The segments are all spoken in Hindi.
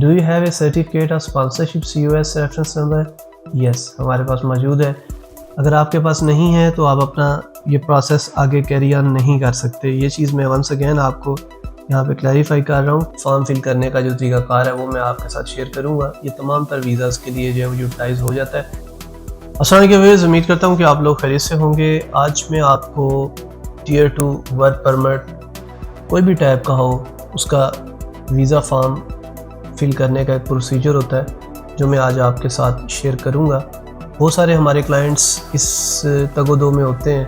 Do you have A certificate of sponsorship COS reference number? Yes, हमारे पास मौजूद है। अगर आपके पास नहीं है तो आप अपना ये प्रोसेस आगे कैरी ऑन नहीं कर सकते। ये चीज़ मैं वंस अगेन आपको यहाँ पे क्लैरिफाई कर रहा हूँ। फॉर्म फिल करने का जो तरीकाकार है वो मैं आपके साथ शेयर करूँगा। ये तमाम तर वीज़ाज़ के लिए जो है यूटिलाइज हो जाता है। अस्सलाम वालेकुम, उम्मीद करता हूँ कि आप लोग खैरियत से होंगे। आज मैं आपको Tier 2 वर्क परमिट कोई भी टाइप का हो उसका वीज़ा फॉर्म फिल करने का एक प्रोसीजर होता है जो मैं आज आपके साथ शेयर करूँगा। बहुत सारे हमारे क्लाइंट्स इस तगोदो में होते हैं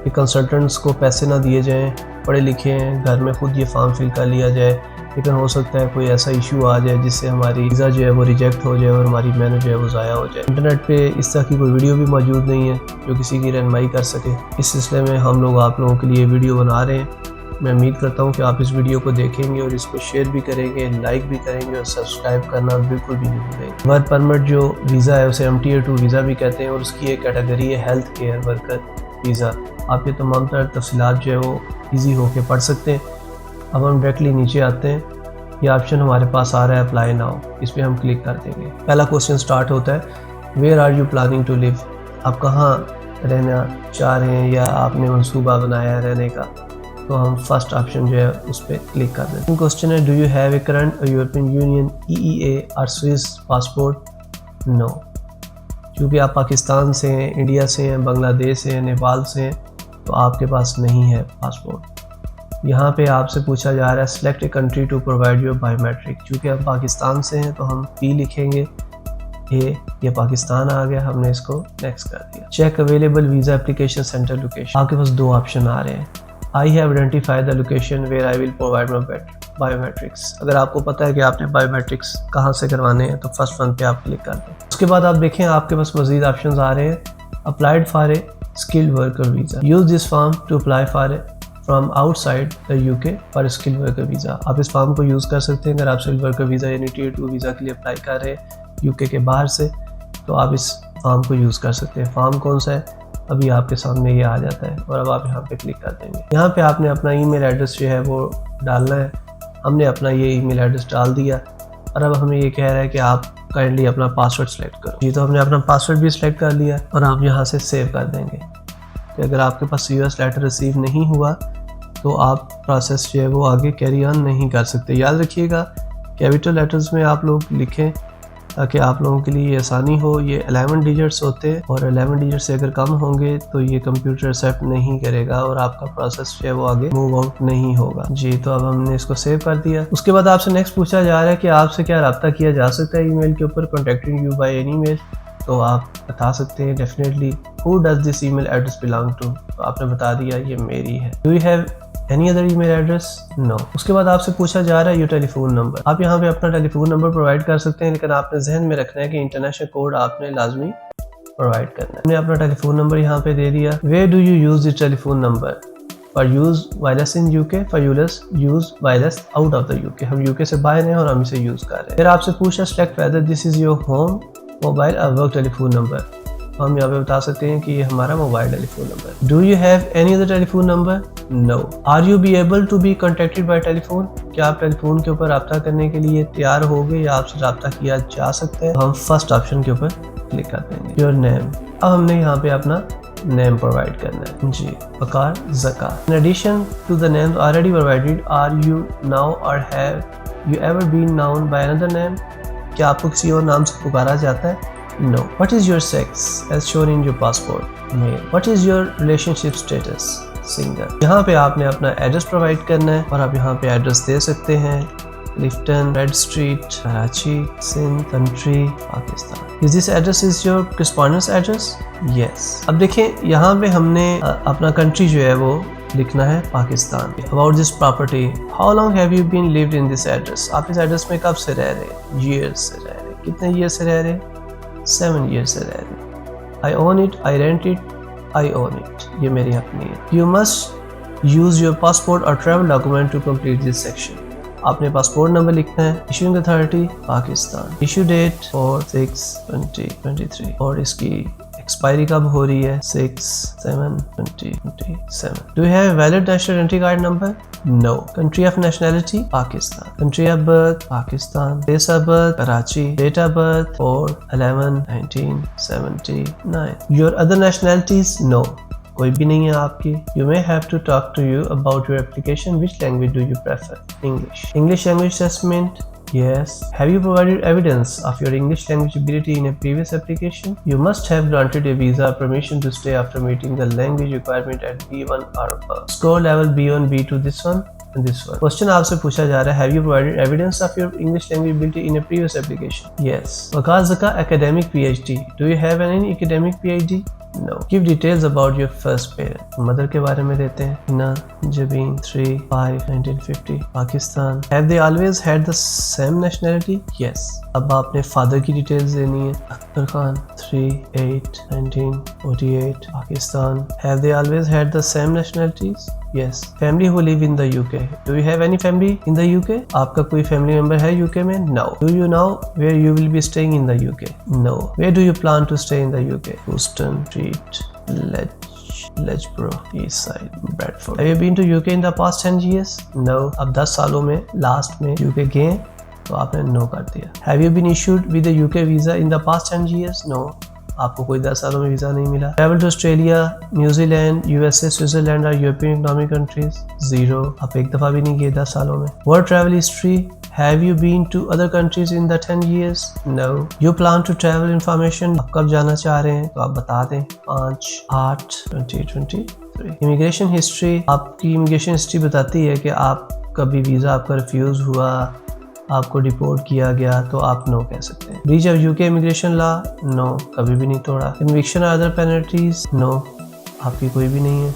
कि कंसल्टेंट्स को पैसे ना दिए जाएं, पढ़े लिखे हैं, घर में ख़ुद ये फॉर्म फिल कर लिया जाए, लेकिन हो सकता है कोई ऐसा इशू आ जाए जिससे हमारी वीज़ा जो है वो रिजेक्ट हो जाए और हमारी मेहनत जो है वो ज़ाया हो जाए। इंटरनेट पे इस तरह की कोई वीडियो भी मौजूद नहीं है जो किसी की रहनुमाई कर सके। इस सिलसिले में हम लोग आप लोगों के लिए वीडियो बना रहे हैं। मैं उम्मीद करता हूँ कि आप इस वीडियो को देखेंगे और इसको शेयर भी करेंगे, लाइक भी करेंगे और सब्सक्राइब करना बिल्कुल भी नहीं भूलेंगे। वर्क परमिट जो वीज़ा है उसे हम Tier 2 वीज़ा भी कहते हैं और उसकी एक कैटेगरी है हेल्थ केयर वर्कर वीज़ा। आप ये तमाम तरह तफसीलात जो है वो ईजी होके पढ़ सकते हैं। अब हम डायरेक्टली नीचे आते हैं। ये ऑप्शन हमारे पास आ रहा है अप्लाई नाउ, इस पर हम क्लिक कर देंगे। पहला क्वेश्चन स्टार्ट होता है, where are you planning to live? आप कहाँ रहना चाह रहे हैं या आपने मंसूबा बनाया है रहने का? तो हम फर्स्ट ऑप्शन जो है उस पर क्लिक कर देते हैं। क्वेश्चन है, do you have a current European union EEA और स्विस पासपोर्ट? नो। क्योंकि आप पाकिस्तान से हैं, इंडिया से हैं, बांग्लादेश से हैं, नेपाल से हैं, तो आपके पास नहीं है पासपोर्ट। यहाँ पे आपसे पूछा जा रहा है select a country to provide your biometric. क्योंकि हम पाकिस्तान से हैं तो हम P लिखेंगे। ये पाकिस्तान आ गया, हमने इसको नेक्स्ट कर दिया। Check available visa application centre location. आपके पास दो ऑप्शन आ रहे हैं। I have identified the location where I will provide my biometrics. अगर आपको पता है कि आपने बायोमेट्रिक्स कहाँ से करवाने हैं तो फर्स्ट वन पे आप क्लिक कर दें। उसके बाद आप देखें आपके पास मजीद ऑप्शन आ रहे हैं। Applied for a skilled worker visa, use this form to apply for a from outside the UK for skilled worker visa. आप इस फॉर्म को यूज़ कर सकते हैं अगर आप स्किल्ड वर्कर वीज़ा यानी Tier 2 वीज़ा के लिए अप्लाई कर रहे हैं UK के बाहर से, तो आप इस फॉर्म को यूज़ कर सकते हैं। फॉर्म कौन सा है अभी आपके सामने ये आ जाता है और अब आप यहाँ पे क्लिक कर देंगे। यहाँ पे आपने अपना ईमेल एड्रेस जो है वो डालना है। हमने अपना ये ईमेल एड्रेस डाल दिया और अब हमें ये कह रहा है कि आप काइंडली अपना पासवर्ड सेलेक्ट करो। जी, तो हमने अपना पासवर्ड भी सिलेक्ट कर लिया और आप यहाँ से सेव कर देंगे। तो अगर आपके पास US लेटर रिसीव नहीं हुआ तो आप प्रोसेस जो है वो आगे कैरी ऑन नहीं कर सकते। याद रखिएगा कैपिटल लेटर्स में आप लोग लिखें ताकि आप लोगों के लिए आसानी हो। ये 11 डिजिट्स होते हैं और 11 डिजिट से अगर कम होंगे तो ये कंप्यूटर एक्सेप्ट नहीं करेगा और आपका प्रोसेस जो है वो आगे मूव आउट नहीं होगा। जी, तो अब हमने इसको सेव कर दिया। उसके बाद आपसे नेक्स्ट पूछा जा रहा है कि आपसे क्या रब्ता किया जा सकता है ईमेल के ऊपर, contacting you by any mail. तो आप बता सकते हैं definitely who does this email address belong to. तो आपने बता दिया ये मेरी है। Do you have any other email address? No. उसके बाद आपसे पूछा जा रहा है योर टेलीफोन नंबर। आप यहाँ पे अपना टेलीफोन नंबर प्रोवाइड कर सकते हैं, लेकिन आपने जहन में रखना है कि इंटरनेशनल कोड आपने लाजमी प्रोवाइड करना है। हमने अपना टेलीफोन नंबर यहाँ पे दे दिया। Where do you use this telephone number? For use wireless in UK, for use wireless out of the UK। हम UK से बाहर हैं और हम इसे यूज कर रहे हैं। फिर आपसे पूछा select whether this is your home mobile और वर्क टेलीफोन नंबर। हम यहाँ पे बता सकते हैं कि ये हमारा mobile telephone number. Do you have any other telephone number? No. Are you be able to be contacted by telephone? क्या आप टेलीफोन के ऊपर रब्ता करने के लिए तैयार हो गए या आपसे रब्ता किया जा सकता है? हम फर्स्ट ऑप्शन के ऊपर क्लिक कर देंगे। Your name. अब हमने यहाँ पे अपना नेम प्रोवाइड करना है। जी, Waqar Zaka. In addition to the names already provided, are you now or have you ever been known by another name? क्या आपको किसी और नाम से पुकारा जाता है? No. What is your sex as shown in your passport? Male. What is your relationship status? Single. यहाँ पे आपने अपना एड्रेस प्रोवाइड करना है और आप यहाँ पे एड्रेस दे सकते हैं। लिफ्टन, red street, Karachi, Sindh, country, Pakistan. Is this address is your correspondence address? Yes. अब देखें यहाँ पे हमने अपना कंट्री जो है वो लिखना है Pakistan. About this property, how long have you been lived in this address? आप इस एड्रेस में कब से रह रहे हैं? Years से रह रहे हैं। कितने years से रह रहे हैं? 7 years से रह रहे। I own it, I rent it, I own it. ये मेरी अपनी है। You must use your passport or travel document to complete this section. आपने पासपोर्ट नंबर लिखना है। Issuing authority Pakistan. Issue date 4/6/2023 और इसकी एक्सपायरी कब हो रही है? 6/7/2027। Do you have valid national identity card number? No. Country of nationality? Pakistan. Country of birth? Pakistan. Place of birth? Karachi. Date of birth? 4/11/1979। Your other nationalities? No, कोई भी नहीं है आपकी। You may have to talk to you about your application. Which language do you prefer? English. English language assessment? Yes. Have you provided evidence of your English language ability in a previous application? You must have granted a visa permission to stay after meeting the language requirement at B1 or above. Score level B1, B2, this one and this one. Question आपसे पूछा जा रहा है, have you provided evidence of your English language ability in a previous application? Yes. Waqas Zaka academic PhD. Do you have any academic PhD? No. Give details about your first parent. Mother के बारे में देते हैं। Hina Jabeen 3/5/1950 Pakistan. Have they always had the same nationality? Yes. अब आपने फादर की डिटेल्स देनी है। Akhtar Khan 3/8/1948 Pakistan. Have they always had the same nationalities? Yes. Family who live in the UK. Do you have any family in the UK? आपका कोई फैमिली मेंबर है UK में? No. Do you know where you will be staying in the UK? No. Where do you plan to stay in the UK? Houston Street, Ledgeborough, East Side, Bradford. Have you been to UK in the past 10 years? No. अब 10 सालों में लास्ट में UK गए तो आपने नो कर दिया। Have you been issued with a UK visa in the past 10 years? No. आपको कोई 10 सालों में वीज़ा नहीं मिला। Travel to Australia, New Zealand, USA, Switzerland और यूरोपियन इकोनॉमिक कंट्रीज? 0। आप एक दफ़ा भी नहीं गए 10 सालों में। World travel history? Have you been to other countries in the 10 years? No. You plan to travel information? आप कब जाना चाह रहे हैं तो आप बता दें। 5/8/2023। Immigration history? आपकी इमिग्रेशन हिस्ट्री बताती है कि आप कभी वीज़ा आपका रिफ्यूज़ हुआ, आपको डिपोर्ट किया गया तो आप नो कह सकते हैं। Breach of UK immigration law? No, कभी भी नहीं तोड़ा। कन्विक्शन और अदर पेनल्टीज? नो, आपकी कोई भी नहीं है।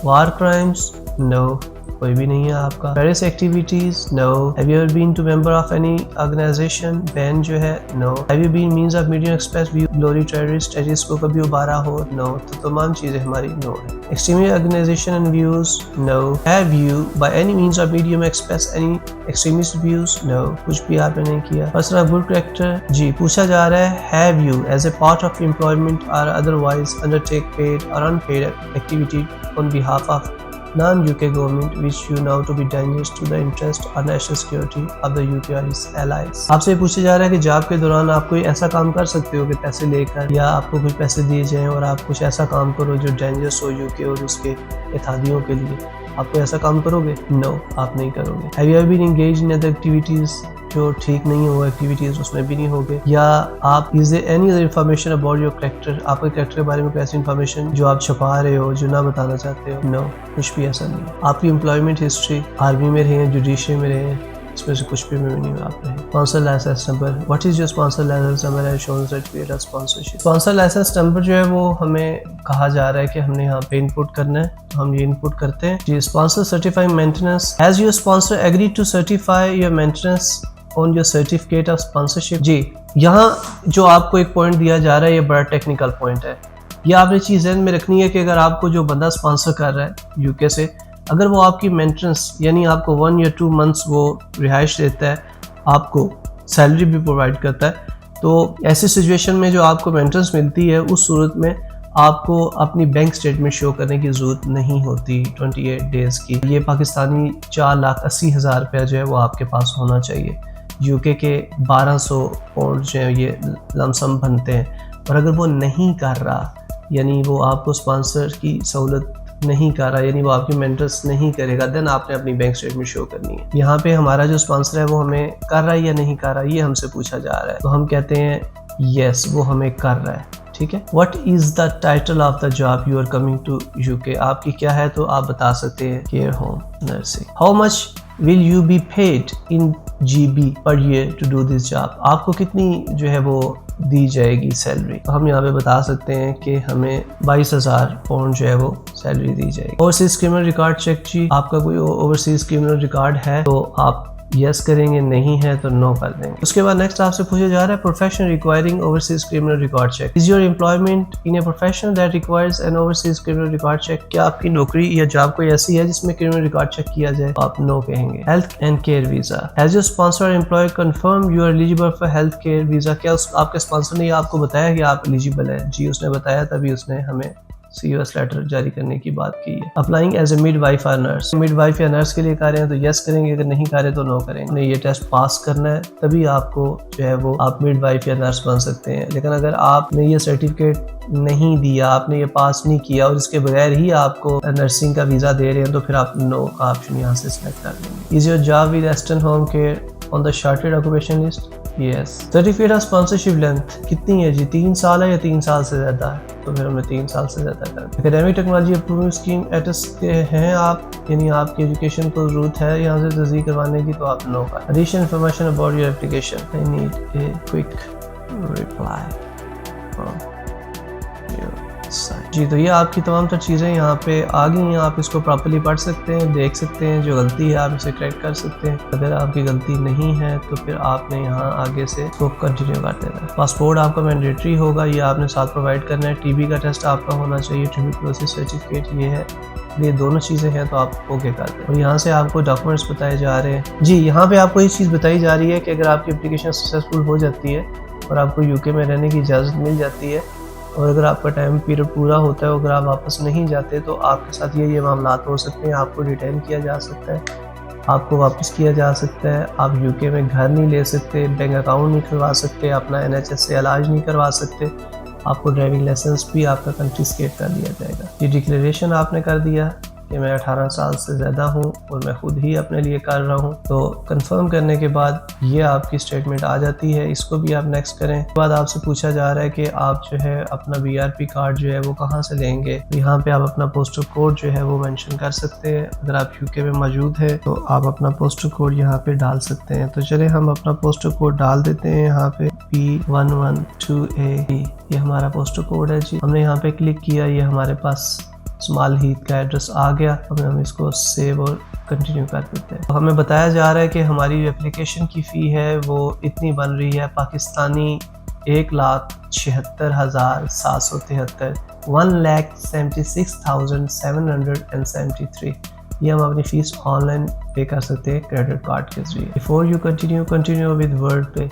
वार क्राइम्स? नो, कोई भी नहीं है आपका। Terrorist activities? No. Have you ever been to member of any organisation? Ban जो है? No. Have you been means of medium express view glory terrorist को कभी उबारा हो? नो। तो तमाम चीजें हमारी नो है। Extremist organisation and views? No. Have you by any means of medium express any extremist views? No, कुछ भी आपने नहीं किया। Person of good character? जी, पूछा जा रहा है have you as a part of employment or otherwise undertake paid or unpaid activity on behalf of non-UK government which you know to be dangerous to the interest or national security of the UK or its allies. आपसे पूछा जा रहा है कि जॉब के दौरान आप कोई ऐसा काम कर सकते हो कि पैसे लेकर या आपको कुछ पैसे दिए जाएं और आप कुछ ऐसा काम करो जो डेंजरस हो यूके और उसके इत्तेहादियों के लिए। आप कोई ऐसा काम करोगे? नो, आप नहीं करोगे। Have you ever been engaged in other activities? जो ठीक नहीं है वो एक्टिविटीज उसमें भी नहीं होगे। या आप is there any other information about your character? आपके कैरेक्टर के बारे में कोई ऐसी इंफॉर्मेशन जो आप छुपा रहे हो, जो ना बताना चाहते हो? नो, कुछ भी ऐसा नहीं। आपकी एम्प्लॉयमेंट हिस्ट्री? आर्मी में रहे हैं, जुडिशरी में रहे हैं, इसमें से कुछ भी में नहीं आप रहे। Sponsor licence number? What is your sponsor licence number and शोन certificate of sponsorship? Sponsor licence number जो है वो हमें कहा जा रहा है कि हमने यहाँ पे इनपुट करना है, तो हम ये इनपुट करते हैं। जी, sponsor certifying maintenance? Has your sponsor agreed to certify your maintenance on your certificate of sponsorship? जी, यहाँ जो आपको एक पॉइंट दिया जा रहा है ये बड़ा टेक्निकल पॉइंट है। ये आपने चीज़ ध्यान में रखनी है कि अगर आपको जो बंदा स्पॉन्सर कर रहा है यूके से, अगर वो आपकी मेंटेनेंस यानी आपको 1 या 2 मंथ्स वो रिहाइश देता है, आपको सैलरी भी प्रोवाइड करता है, तो ऐसी सिचुएशन में जो आपको मेंटेनेंस मिलती है उस सूरत में आपको अपनी बैंक स्टेटमेंट शो करने की ज़रूरत नहीं होती 28 डेज़ की। ये पाकिस्तानी 4,80,000 रुपया जो है वो आपके पास होना चाहिए। यूके के 1200 पाउंड जो है ये लमसम बनते हैं। और अगर वो नहीं कर रहा, यानी वो आपको स्पॉन्सर की सहूलत नहीं कर रहा, यानी वो आपकी मेंटेनेंस नहीं करेगा, देन आपने अपनी बैंक स्टेटमेंट शो करनी है। यहाँ पे हमारा जो स्पॉन्सर है वो हमें कर रहा है या नहीं कर रहा, ये हमसे पूछा जा रहा है, तो हम कहते हैं यस, वो हमें कर रहा है। ठीक है। What is the title of the job you are coming to UK? आपकी क्या है तो आप बता सकते हैं care home nursing. How much will you be paid in GB per year to do this job? आपको कितनी जो है वो दी जाएगी सैलरी? तो हम यहाँ पे बता सकते हैं कि हमें 22,000 पाउंड जो है वो सैलरी दी जाएगी। Overseas criminal record check? जी, आपका कोई ओवरसीज क्रिमिनल रिकॉर्ड है तो आप यस करेंगे, नहीं है तो नो कर देंगे। उसके बाद नेक्स्ट आपसे पूछा जा रहा है profession requiring overseas criminal record check. Is your employment in a profession that requires an overseas criminal record check. क्या आपकी नौकरी या जॉब कोई ऐसी है जिसमें क्रिमिनल रिकॉर्ड चेक किया जाए? आप नो कहेंगे। Health and care visa. Has your sponsor employ confirm you are eligible for health care visa. क्या आपके स्पॉन्सर ने आपको बताया कि आप एलिजिबल है? जी उसने बताया, तभी उसने हमें COS लेटर जारी करने की बात की है। अप्लाइंग एज ए मिडवाइफ या नर्स। मिडवाइफ या नर्स के लिए कर रहे हैं तो यस करेंगे, अगर नहीं कर रहे तो नो करेंगे। नहीं, ये टेस्ट पास करना है तभी आपको जो है वो आप मिडवाइफ या नर्स बन सकते हैं। लेकिन अगर आपने ये सर्टिफिकेट नहीं दिया, आपने ये पास नहीं किया और इसके बगैर ही आपको नर्सिंग का वीज़ा दे रहे हैं तो फिर आप नो का ऑप्शन यहाँ से सिलेक्ट कर लेंगे। Is your job with western home care on the shorted occupation list? Yes. Certificate of sponsorship length कितनी है जी? 3 साल है या 3 साल से ज़्यादा है? तो फिर हमने 3 साल से ज़्यादा कर। एकेडमिक टेक्नोलॉजी अप्रूवल स्कीम एटस के हैं आप, यानी आपकी एजुकेशन को जरूरत है यहाँ से तस्दीक करवाने की, तो आप नो का। Additional information about your application. I need a quick reply from जी। तो ये आपकी तमाम तर चीज़ें यहाँ पे आ गई हैं, आप इसको प्रॉपर्ली पढ़ सकते हैं, देख सकते हैं। जो गलती है आप इसे करेक्ट कर सकते हैं। अगर आपकी गलती नहीं है तो फिर आपने यहाँ आगे से इसको कंटिन्यू कर देना है। पासपोर्ट आपका मैंडेटरी होगा, ये आपने साथ प्रोवाइड करना है। TB का टेस्ट आपका होना चाहिए, ट्यूबरकुलोसिस सर्टिफिकेट ये है। ये दोनों चीज़ें हैं तो आप ओके कर दें। और यहाँ से आपको डॉक्यूमेंट्स बताए जा रहे हैं जी। यहाँ पे आपको ये चीज़ बताई जा रही है कि अगर आपकी एप्लीकेशन सक्सेसफुल हो जाती है और आपको UK में रहने की इजाज़त मिल जाती है और अगर आपका टाइम पीरियड पूरा होता है, अगर आप वापस नहीं जाते तो आपके साथ ये मामलात हो सकते हैं। आपको डिटेन किया जा सकता है, आपको वापस किया जा सकता है। आप UK में घर नहीं ले सकते, बैंक अकाउंट नहीं खुलवा सकते, अपना NHS से इलाज नहीं करवा सकते। आपको ड्राइविंग लाइसेंस भी आपका कंफिस्केट कर दिया जाएगा। ये डिक्लेरेशन आपने कर दिया कि मैं 18 साल से ज़्यादा हूँ और मैं खुद ही अपने लिए कर रहा हूँ, तो कंफर्म करने के बाद ये आपकी स्टेटमेंट आ जाती है। इसको भी आप नेक्स्ट करें। उसके बाद आपसे पूछा जा रहा है कि आप जो है अपना BRP कार्ड जो है वो कहाँ से लेंगे। तो यहाँ पे आप अपना पोस्टल कोड जो है वो मेंशन कर सकते हैं। अगर आप UK में मौजूद है तो आप अपना पोस्टल कोड यहाँ पे डाल सकते हैं। तो चले हम अपना पोस्टल कोड डाल देते हैं। यहाँ पे P112A ये हमारा पोस्टल कोड है जी। हमने यहाँ पे क्लिक किया, ये हमारे पास स्मॉल हीथ का एड्रेस आ गया। अब हम इसको सेव और कंटिन्यू कर देते हैं। तो हमें बताया जा रहा है कि हमारी जो एप्लीकेशन की फ़ी है वो इतनी बन रही है, पाकिस्तानी 1,76,773 1,76,773। ये हम अपनी फ़ीस ऑनलाइन पे कर सकते हैं क्रेडिट कार्ड के जरिए। Before you continue with world पे,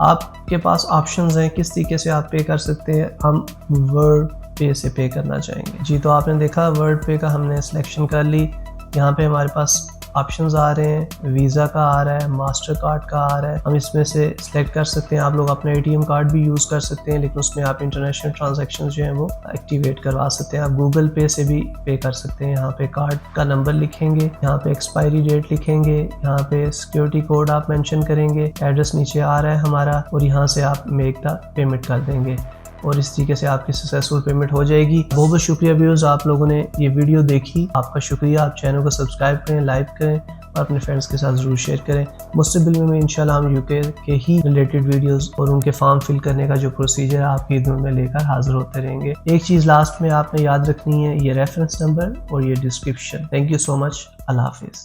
आपके पास ऑप्शंस हैं किस तरीके से आप पे कर सकते हैं। हम वर्ल्ड पे से पे करना चाहेंगे जी। तो आपने देखा वर्ल्ड पे का हमने सिलेक्शन कर ली। यहाँ पे हमारे पास ऑप्शंस आ रहे हैं, वीज़ा का आ रहा है, मास्टर कार्ड का आ रहा है। हम इसमें से सिलेक्ट कर सकते हैं। आप लोग अपना ATM कार्ड भी यूज़ कर सकते हैं, लेकिन उसमें आप इंटरनेशनल ट्रांजैक्शंस जो हैं वो एक्टिवेट करवा सकते हैं। आप गूगल पे से भी पे कर सकते हैं। यहाँ पे कार्ड का नंबर लिखेंगे, यहाँ पे एक्सपायरी डेट लिखेंगे, यहाँ पे सिक्योरिटी कोड आप मेंशन करेंगे, एड्रेस नीचे आ रहा है हमारा, और यहाँ से आप मेक द पेमेंट कर देंगे और इस तरीके से आपकी सक्सेसफुल पेमेंट हो जाएगी। बहुत बहुत शुक्रिया व्यूअर्स, आप लोगों ने ये वीडियो देखी, आपका शुक्रिया। आप चैनल को सब्सक्राइब करें, लाइक करें और अपने फ्रेंड्स के साथ ज़रूर शेयर करें। मुस्तक़बिल में इंशाल्लाह हम UK के ही रिलेटेड वीडियोस और उनके फॉर्म फिल करने का जो प्रोसीजर है आपकी खिदमत में लेकर हाजिर होते रहेंगे। एक चीज़ लास्ट में आपने याद रखनी है, ये रेफरेंस नंबर और ये description. Thank you so much. अल्लाह हाफिज़।